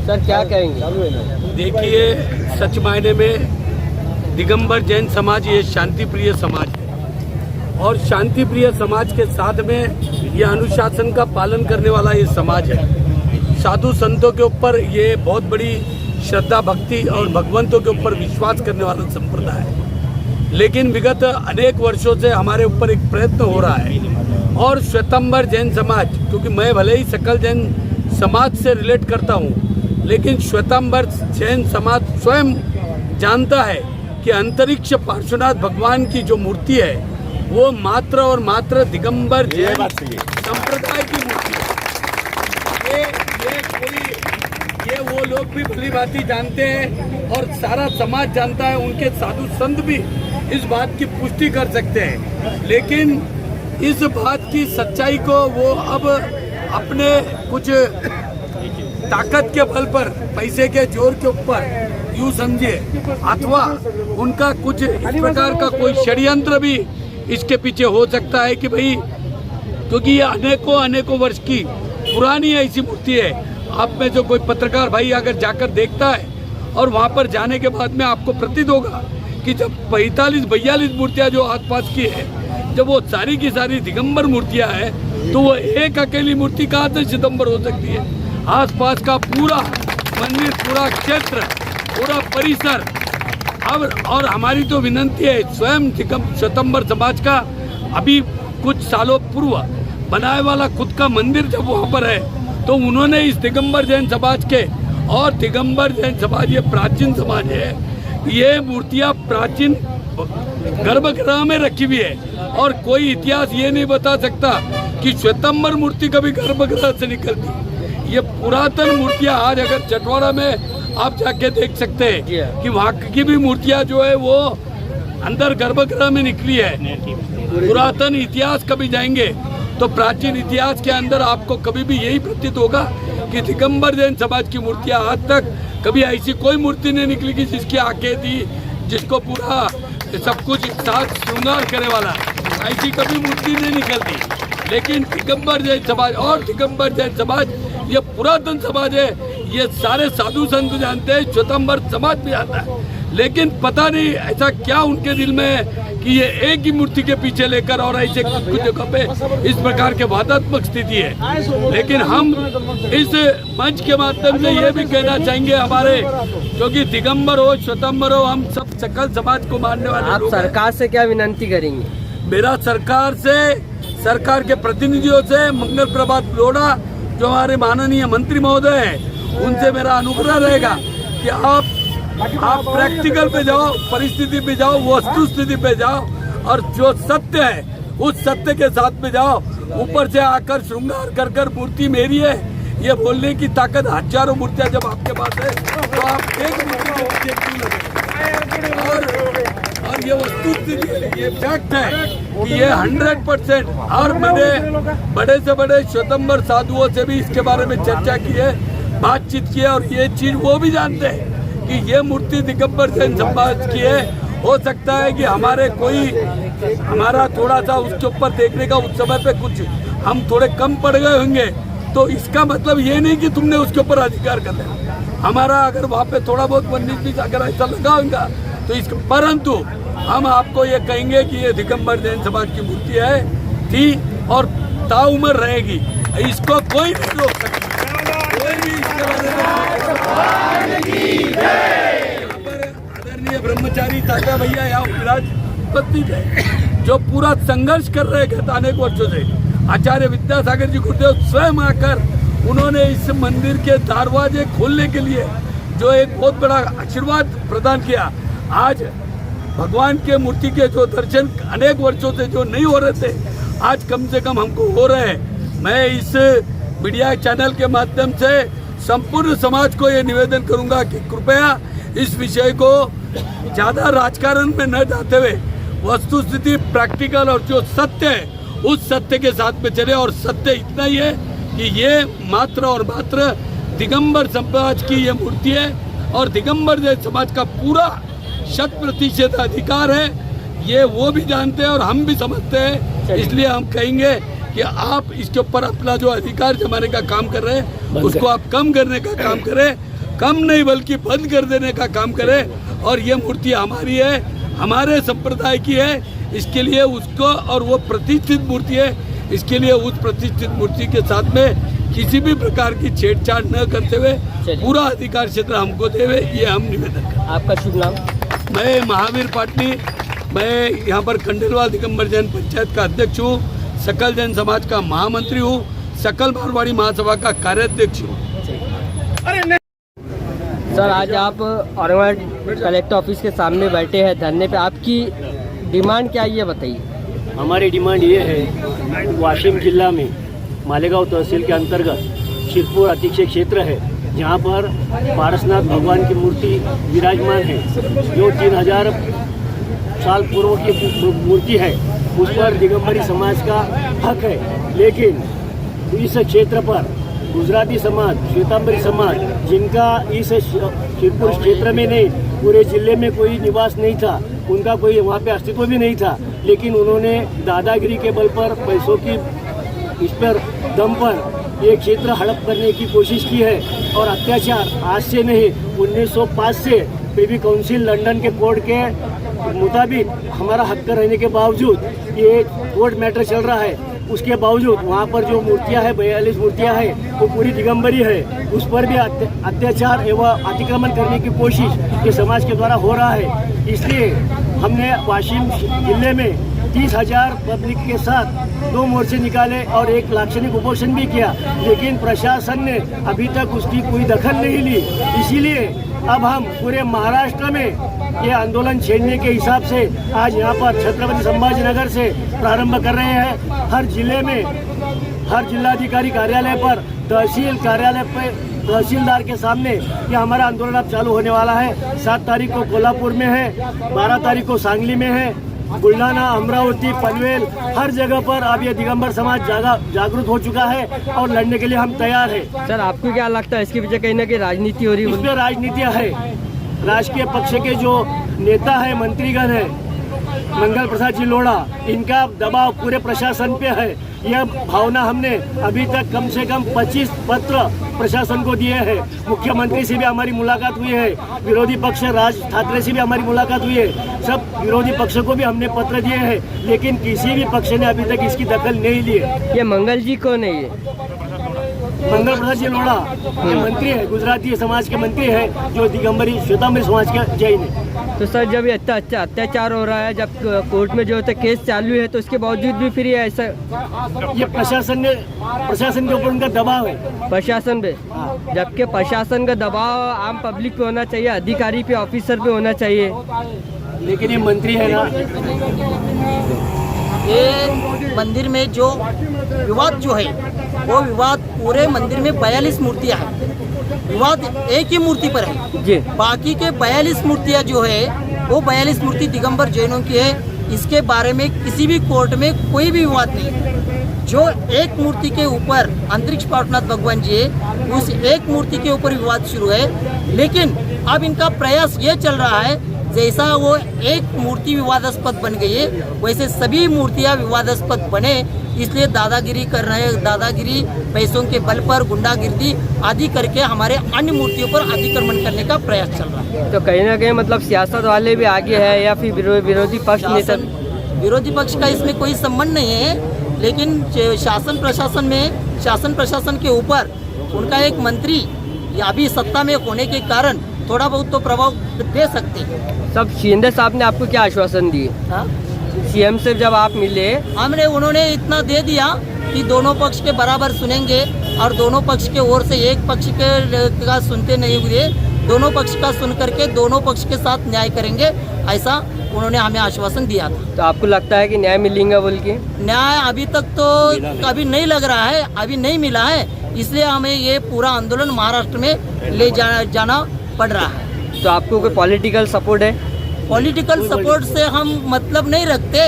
Sir क्या कहेंगे? देखिए, सच मायने में दिगंबर जैन समाज ये शांति प्रिय समाज है और शांति प्रिय समाज के साथ में ये अनुशासन का पालन करने वाला ये समाज है। साधु संतों के ऊपर ये बहुत बड़ी श्रद्धा भक्ति और भगवंतों के ऊपर विश्वास करने वाला संप्रदाय है। लेकिन विगत अनेक वर्षों से हमारे ऊपर एक प्रयत्न हो रहा है और श्वेतांबर जैन समाज, क्योंकि मैं भले ही सकल जैन समाज से रिलेट करता हूँ, लेकिन श्वेतांबर जैन समाज स्वयं जानता है कि अंतरिक्ष पार्श्वनाथ भगवान की जो मूर्ति है वो मात्र और मात्र दिगंबर जैन संप्रदाय की मूर्ति है। ये वो लोग भी भली भांति जानते हैं और सारा समाज जानता है, उनके साधु संत भी इस बात की पुष्टि कर सकते हैं। लेकिन इस बात की सच्चाई को वो अब अपने कुछ ताकत के बल पर, पैसे के जोर के ऊपर यूं समझिए, अथवा उनका कुछ इस प्रकार का कोई षड्यंत्र भी इसके पीछे हो सकता है कि भाई, क्योंकि ये अनेकों वर्ष की पुरानी ऐसी मूर्ति है। आप में जो कोई पत्रकार भाई अगर जाकर देखता है और वहाँ पर जाने के बाद में आपको प्रतीत होगा कि जब 45-42 मूर्तियाँ जो आसपास की है, जब वो सारी की सारी दिगंबर मूर्तियाँ हैं, तो वो एक अकेली मूर्ति कहाँ से सितंबर हो सकती है? आसपास का पूरा मंदिर, पूरा क्षेत्र, पूरा परिसर। अब और हमारी तो विनंती है, स्वयं श्वेतांबर समाज का अभी कुछ सालों पूर्व बनाए वाला खुद का मंदिर जब वहाँ पर है, तो उन्होंने इस दिगंबर जैन समाज के, और दिगंबर जैन समाज ये प्राचीन समाज है, ये मूर्तियाँ प्राचीन गर्भगृह में रखी हुई है और कोई इतिहास ये नहीं बता सकता कि श्वेतांबर मूर्ति कभी गर्भगृह से निकलती। ये पुरातन मूर्तियाँ आज अगर चटवाड़ा में आप जाके देख सकते हैं कि वहाँ की भी मूर्तियाँ जो है वो अंदर गर्भगृह में निकली है। पुरातन इतिहास कभी जाएंगे तो प्राचीन इतिहास के अंदर आपको कभी भी यही प्रतीत होगा कि दिगंबर जैन समाज की मूर्तियाँ आज तक कभी ऐसी कोई मूर्ति नहीं निकली कि जिसकी आंखें थी, जिसको पूरा सब कुछ साथ श्रृंगार करने वाला, ऐसी कभी मूर्ति नहीं निकलती। लेकिन दिगंबर जैन समाज, और दिगंबर जैन समाज ये पुरातन समाज है, ये सारे साधु संत जानते हैं, श्वेतांबर समाज भी आता है। लेकिन पता नहीं ऐसा क्या उनके दिल में है कि ये एक ही मूर्ति के पीछे लेकर और ऐसे कुछ जगह पे इस प्रकार के वादात्मक स्थिति है। लेकिन हम इस मंच के माध्यम से ये भी कहना चाहेंगे, हमारे क्योंकि दिगंबर हो श्वेतांबर हो, हम सब सकल समाज को मानने वाले आप सरकार से क्या विनंती करेंगे? मेरा सरकार से, सरकार के प्रतिनिधियों से, मंगल प्रभात लोढ़ा जो हमारे माननीय मंत्री महोदय हैं, उनसे मेरा अनुग्रह रहेगा कि आप प्रैक्टिकल पे जाओ, परिस्थिति पे जाओ, वस्तु स्थिति पे जाओ और जो सत्य है उस सत्य के साथ में जाओ। ऊपर से आकर श्रृंगार कर मूर्ति मेरी है ये बोलने की ताकत हजारों मूर्तियां जब आपके पास है तो आप एक मूर्ति को क्यों लगे? और ये वस्तु स्थिति है, ये फैक्ट है कि ये 100%। और मैंने बड़े से बड़े श्वेतांबर साधुओं से भी इसके बारे में चर्चा की है, बातचीत की है, और ये चीज वो भी जानते हैं कि ये मूर्ति दिगंबर जैन समाज की है। हो सकता है कि हमारा थोड़ा सा उसके ऊपर देखने का उस समय पे कुछ हम थोड़े कम पड़ गए होंगे, तो इसका मतलब ये नहीं कि तुमने उसके ऊपर अधिकार कर लिया। हमारा अगर वहाँ पे थोड़ा बहुत 19-20 अगर ऐसा लगा होगा तो इसका, परंतु हम आपको ये कहेंगे कि ये दिगंबर जैन समाज की मूर्ति है, थी और ताउम्र रहेगी, इसको कोई नहीं रोक सकता। कोई भी इसके बारे में आदरणीय ब्रह्मचारी तात्या भैया यहाँ विराज उपस्थित है, जो पूरा संघर्ष कर रहे हैं अनेक वर्षों से। आचार्य विद्यासागर जी गुरुदेव स्वयं आकर उन्होंने इस मंदिर के दरवाजे खोलने के लिए जो एक बहुत बड़ा आशीर्वाद प्रदान किया। आज भगवान के मूर्ति के जो दर्शन अनेक वर्षों से जो नहीं हो रहे थे, आज कम से कम हमको हो रहे हैं। मैं इस मीडिया चैनल के माध्यम से संपूर्ण समाज को ये निवेदन करूंगा कि कृपया इस विषय को ज़्यादा राजकारण में न जाते हुए वस्तु स्थिति, प्रैक्टिकल और जो सत्य है उस सत्य के साथ में चले। और सत्य इतना ही है कि ये मात्र और मात्र दिगंबर समाज की ये मूर्ति है और दिगंबर जैन समाज का पूरा 100% अधिकार है, ये वो भी जानते हैं और हम भी समझते हैं। इसलिए हम कहेंगे कि आप इसके ऊपर अपना जो अधिकार जमाने का काम कर रहे हैं उसको आप कम करने का काम करें। कम नहीं बल्कि बंद कर देने का काम करे। और ये मूर्ति हमारी है, हमारे संप्रदाय की है, इसके लिए उसको, और वो प्रतिष्ठित मूर्ति है, इसके लिए उस प्रतिष्ठित मूर्ति के साथ में किसी भी प्रकार की छेड़छाड़ न करते हुए पूरा अधिकार क्षेत्र हमको देवे, ये हम निवेदन करते। आपका शुभ नाम? मैं महावीर पाटनी, मैं यहाँ पर खंडेलवाल दिगंबर जैन पंचायत का अध्यक्ष हूँ, सकल जैन समाज का महामंत्री हूँ, सकल मारवाड़ी महासभा का कार्याध्यक्ष हूँ। सर, आज आप औरंगाबाद कलेक्टर ऑफिस के सामने बैठे हैं धरने पे, आपकी डिमांड क्या है ये बताइए। हमारी डिमांड ये है, वाशिम जिला में मालेगांव तहसील के अंतर्गत शिरपुर अतिक्षय क्षेत्र है, जहाँ पर पारसनाथ भगवान की मूर्ति विराजमान है, जो 3000 साल पूर्व की मूर्ति है। उस पर दिगंबरी समाज का हक है, लेकिन इस क्षेत्र पर गुजराती समाज, श्वेतांबरी समाज, जिनका इस शिरपुर क्षेत्र में नहीं पूरे जिले में कोई निवास नहीं था, उनका कोई वहाँ पे अस्तित्व भी नहीं था, लेकिन उन्होंने दादागिरी के बल पर, पैसों की इस पर दम पर ये क्षेत्र हड़प करने की कोशिश की है। और अत्याचार आज से नहीं, 1905 से प्रिवी काउंसिल लंदन के कोर्ट के मुताबिक हमारा हक रहने के बावजूद ये कोर्ट मैटर चल रहा है। उसके बावजूद वहाँ पर जो मूर्तियाँ हैं, 42 मूर्तियाँ हैं, वो पूरी दिगंबरी है, उस पर भी अत्याचार एवं अतिक्रमण करने की कोशिश ये समाज के द्वारा हो रहा है। इसलिए हमने वाशिम जिले में 30,000 पब्लिक के साथ 2 मोर्चे निकाले और एक लाक्षणिक उपोषण भी किया, लेकिन प्रशासन ने अभी तक उसकी कोई दखल नहीं ली। इसीलिए अब हम पूरे महाराष्ट्र में ये आंदोलन छेड़ने के हिसाब से आज यहाँ पर छत्रपति संभाजीनगर से प्रारंभ कर रहे हैं। हर जिले में, हर जिलाधिकारी कार्यालय पर, तहसील कार्यालय पर, तहसीलदार के सामने ये हमारा आंदोलन अब चालू होने वाला है। 7 तारीख को कोल्हापुर में है, 12 तारीख को सांगली में है, बुल्ढाना, अमरावती, पनवेल, हर जगह पर अब ये दिगंबर समाज जागरूक हो चुका है और लड़ने के लिए हम तैयार हैं। सर, आपको क्या लगता है इसके पीछे कहीं ना कहीं राजनीति हो रही है? इसमें राजनीतियाँ है। राजकीय पक्ष के जो नेता है, मंत्रीगण है, मंगल प्रसाद जी लोढ़ा, इनका दबाव पूरे प्रशासन पे है। यह भावना हमने अभी तक कम से कम 25 पत्र प्रशासन को दिए हैं। मुख्यमंत्री से भी हमारी मुलाकात हुई है, विरोधी पक्ष राज ठाकरे से भी हमारी मुलाकात हुई है, सब विरोधी पक्ष को भी हमने पत्र दिए हैं, लेकिन किसी भी पक्ष ने अभी तक इसकी दखल नहीं ली है। ये मंगल जी कौन है? ये मंगल प्रसाद जी लोढ़ा ये मंत्री है, गुजराती समाज के मंत्री है, जो दिगंबरी श्वेतांबरी समाज के जैन है। तो सर, जब ये अत्याचार हो रहा है, जब कोर्ट में जो है केस चालू है, तो उसके बावजूद भी फिर ये ऐसा, ये प्रशासन के ऊपर उनका दबाव है, प्रशासन पे, जबकि प्रशासन का दबाव आम पब्लिक पे होना चाहिए, अधिकारी पे, ऑफिसर पे होना चाहिए, लेकिन ये मंत्री है ना। ये मंदिर में जो विवाद जो है, वो विवाद पूरे मंदिर में 42 मूर्तियां हैं। विवाद एक ही मूर्ति पर है जी, बाकी के 42 मूर्तियां जो है, वो 42 मूर्ति दिगंबर जैनों की है। इसके बारे में किसी भी कोर्ट में कोई भी विवाद नहीं है। जो एक मूर्ति के ऊपर अंतरिक्ष पाटनाथ भगवान जी है, उस एक मूर्ति के ऊपर विवाद शुरू है। लेकिन अब इनका प्रयास ये चल रहा है, जैसा वो एक मूर्ति विवादास्पद बन गई है, वैसे सभी मूर्तियां विवादास्पद बने, इसलिए दादागिरी कर रहे हैं। दादागिरी, पैसों के बल पर गुंडागिर्दी आदि करके हमारे अन्य मूर्तियों पर अतिक्रमण करने का प्रयास चल रहा है। तो कहीं ना कहीं मतलब सियासत वाले भी आगे है या फिर विरोधी पक्ष नेता? विरोधी पक्ष का इसमें कोई संबंध नहीं है, लेकिन शासन प्रशासन के ऊपर उनका एक मंत्री अभी सत्ता में होने के कारण थोड़ा बहुत तो प्रभाव दे सकते हैं। सब शिंदे साहब ने आपको क्या आश्वासन दिए? हाँ, सीएम से जब आप मिले, उन्होंने इतना दे दिया कि दोनों पक्ष के बराबर सुनेंगे, और दोनों पक्ष के ओर से एक पक्ष के का सुनते नहीं हुए, दोनों पक्ष का सुन करके दोनों पक्ष के साथ न्याय करेंगे, ऐसा उन्होंने हमें आश्वासन दिया था। तो आपको लगता है कि न्याय मिलेगा बोल के? न्याय अभी तक तो अभी नहीं लग रहा है, अभी नहीं मिला है, इसलिए हमें ये पूरा आंदोलन महाराष्ट्र में ले जाना पड़ रहा है। तो आपको कोई पॉलिटिकल सपोर्ट है? पॉलिटिकल सपोर्ट से हम मतलब नहीं रखते।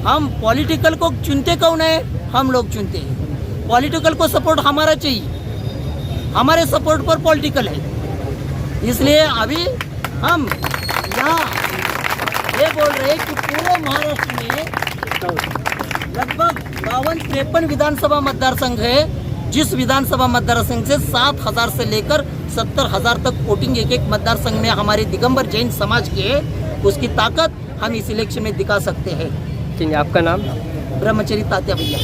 हम पॉलिटिकल को चुनते कौन है? हम लोग चुनते हैं। पॉलिटिकल को सपोर्ट हमारा चाहिए, हमारे सपोर्ट पर पॉलिटिकल है। इसलिए अभी हम यहाँ ये बोल रहे हैं कि पूरे महाराष्ट्र में लगभग 52-53 विधानसभा मतदार संघ है, जिस विधानसभा मतदार संघ से 7,000 से लेकर 70,000 तक वोटिंग एक एक मतदार संघ में हमारे दिगंबर जैन समाज की है, उसकी ताकत हम इस इलेक्शन में दिखा सकते हैं। ठीक है, आपका नाम? ब्रह्मचरी तात्या भैया।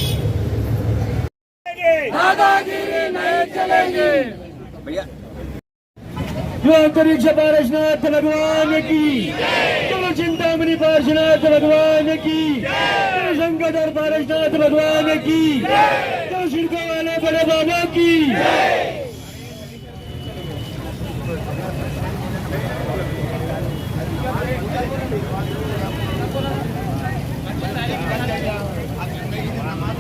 दादागिरी नहीं चलेंगे। जो अंतरिक्ष पार्श्वनाथ भगवान की, चलो चिंतामणि पार्श्वनाथ भगवान की, चलो शंकर पार्श्वनाथ भगवान की, चलो शिरको वाले बड़े बाबा की।